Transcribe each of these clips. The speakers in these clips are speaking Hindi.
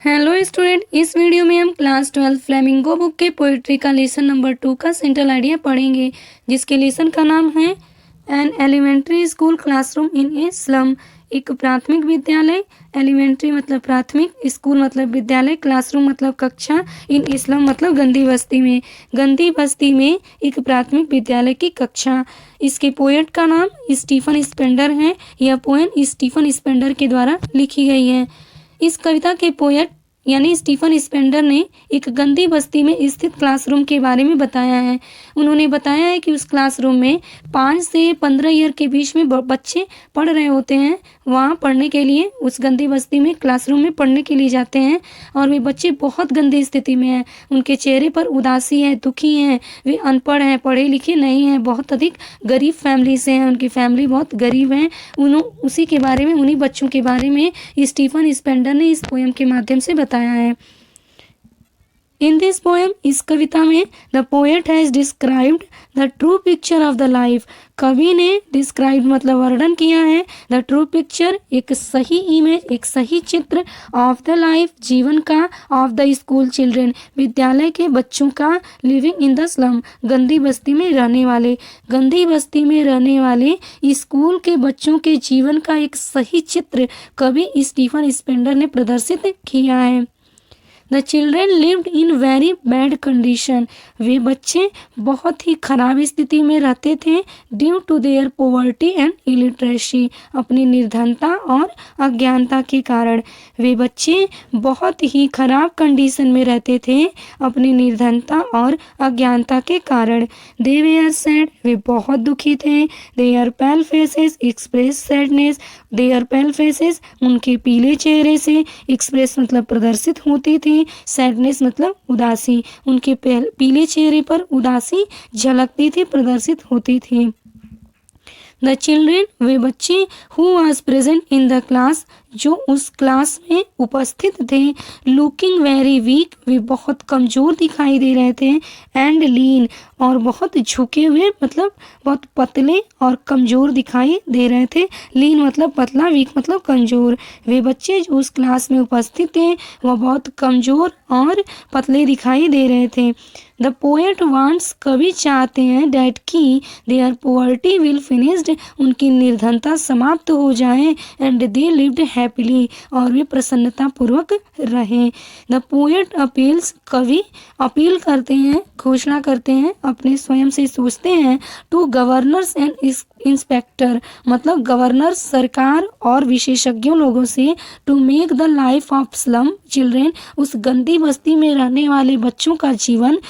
हेलो स्टूडेंट, इस वीडियो में हम क्लास 12 फ्लेमिंगो बुक के पोइट्री का लेसन नंबर 2 का सेंट्रल आइडिया पढ़ेंगे, जिसके लेसन का नाम है an elementary school classroom in a slum. एक प्राथमिक विद्यालय, एलिमेंट्री मतलब प्राथमिक, स्कूल मतलब विद्यालय, क्लासरूम मतलब कक्षा, इन इस्लाम मतलब गंदी बस्ती में। गंदी बस्ती में एक प्राथमिक विद्यालय की कक्षा। इसके पोएट का नाम स्टीफन स्पेंडर है। यह पोएम स्टीफन स्पेंडर के द्वारा लिखी गई है। इस कविता के पोएट यानी स्टीफन स्पेंडर ने एक गंदी बस्ती में स्थित क्लासरूम के बारे में बताया है। उन्होंने बताया है कि उस क्लासरूम में 5 से 15 ईयर के बीच में बच्चे पढ़ रहे होते हैं। वहाँ पढ़ने के लिए, उस गंदी बस्ती में क्लासरूम में पढ़ने के लिए जाते हैं और वे बच्चे बहुत गंदी स्थिति में हैं। उनके चेहरे पर उदासी है, दुखी हैं, वे अनपढ़ हैं, पढ़े लिखे नहीं हैं, बहुत अधिक गरीब फैमिली से हैं, उनकी फैमिली बहुत गरीब हैं। उसी के बारे में, उन्हीं बच्चों के बारे में स्टीफन स्पेंडर ने इस पोएम के माध्यम से बताया है। इन दिस पोएम, इस कविता में, the poet has described the true picture of the life. कवि ने डिस्क्राइब मतलब वर्णन किया है, द ट्रू पिक्चर एक सही इमेज, एक सही चित्र, ऑफ द लाइफ जीवन का, ऑफ द स्कूल चिल्ड्रेन विद्यालय के बच्चों का, लिविंग इन द स्लम गंदी बस्ती में रहने वाले, गंदी बस्ती में रहने वाले स्कूल के बच्चों के जीवन का एक सही चित्र कवि स्टीफन स्पेंडर ने प्रदर्शित किया है। The children lived in very bad condition. वे बच्चे बहुत ही खराब स्थिति में रहते थे। Due to their poverty and illiteracy, अपनी निर्धनता और अज्ञानता के कारण वे बच्चे बहुत ही खराब कंडीशन में रहते थे, अपनी निर्धनता और अज्ञानता के कारण। दे वेयर सैड, वे बहुत दुखी थे। Their pale faces express sadness, their pale faces उनके पीले चेहरे से, एक्सप्रेस मतलब प्रदर्शित होती थी, सैडनेस मतलब उदासी, उनके पीले चेहरे पर उदासी झलकती थी, प्रदर्शित होती थी। द चिल्ड्रेन, वे बच्चे, who was present in the class, जो उस क्लास में उपस्थित थे, लुकिंग वेरी वीक, वे बहुत कमज़ोर दिखाई दे रहे थे, एंड लीन, और बहुत झुके हुए मतलब बहुत पतले और कमज़ोर दिखाई दे रहे थे। लीन मतलब पतला, वीक मतलब कमज़ोर। वे बच्चे जो उस क्लास में उपस्थित थे वह बहुत कमज़ोर और पतले दिखाई दे रहे थे। द पोएट वांट्स, कवि चाहते हैं, डैट की देयर पॉवर्टी विल फिनिश्ड, उनकी निर्धनता समाप्त हो जाए, एंड दे लिव्ड हैप्पीली, और वे प्रसन्नता पूर्वक रहें। द पोएट अपील्स, कवि अपील करते हैं, घोषणा करते हैं, अपने स्वयं से सोचते हैं, टू गवर्नर्स एंड इंस्पेक्टर मतलब गवर्नर, सरकार और विशेषज्ञों लोगों से, to make the life of slum children, उस गंदी बस्ती में रहने वाले बच्चों का जीवन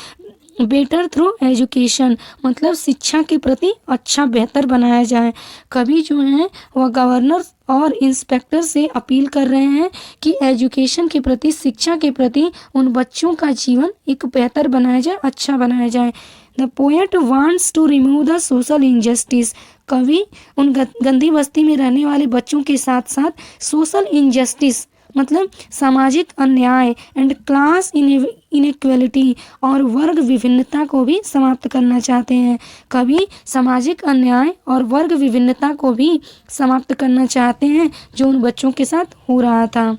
बेटर थ्रू एजुकेशन मतलब शिक्षा के प्रति अच्छा बेहतर बनाया जाए। कवि जो हैं वह गवर्नर और इंस्पेक्टर से अपील कर रहे हैं कि एजुकेशन के प्रति, शिक्षा के प्रति उन बच्चों का जीवन एक बेहतर बनाया जाए, अच्छा बनाया जाए। The poet wants to remove the social injustice, कवि उन गंदी बस्ती में रहने वाले बच्चों के साथ साथ सोशल इनजस्टिस मतलब सामाजिक अन्याय, एंड क्लास इनइक्वालिटी और वर्ग विभिन्नता को भी समाप्त करना चाहते हैं। कवि सामाजिक अन्याय और वर्ग विभिन्नता को भी समाप्त करना चाहते हैं जो उन बच्चों के साथ हो रहा था।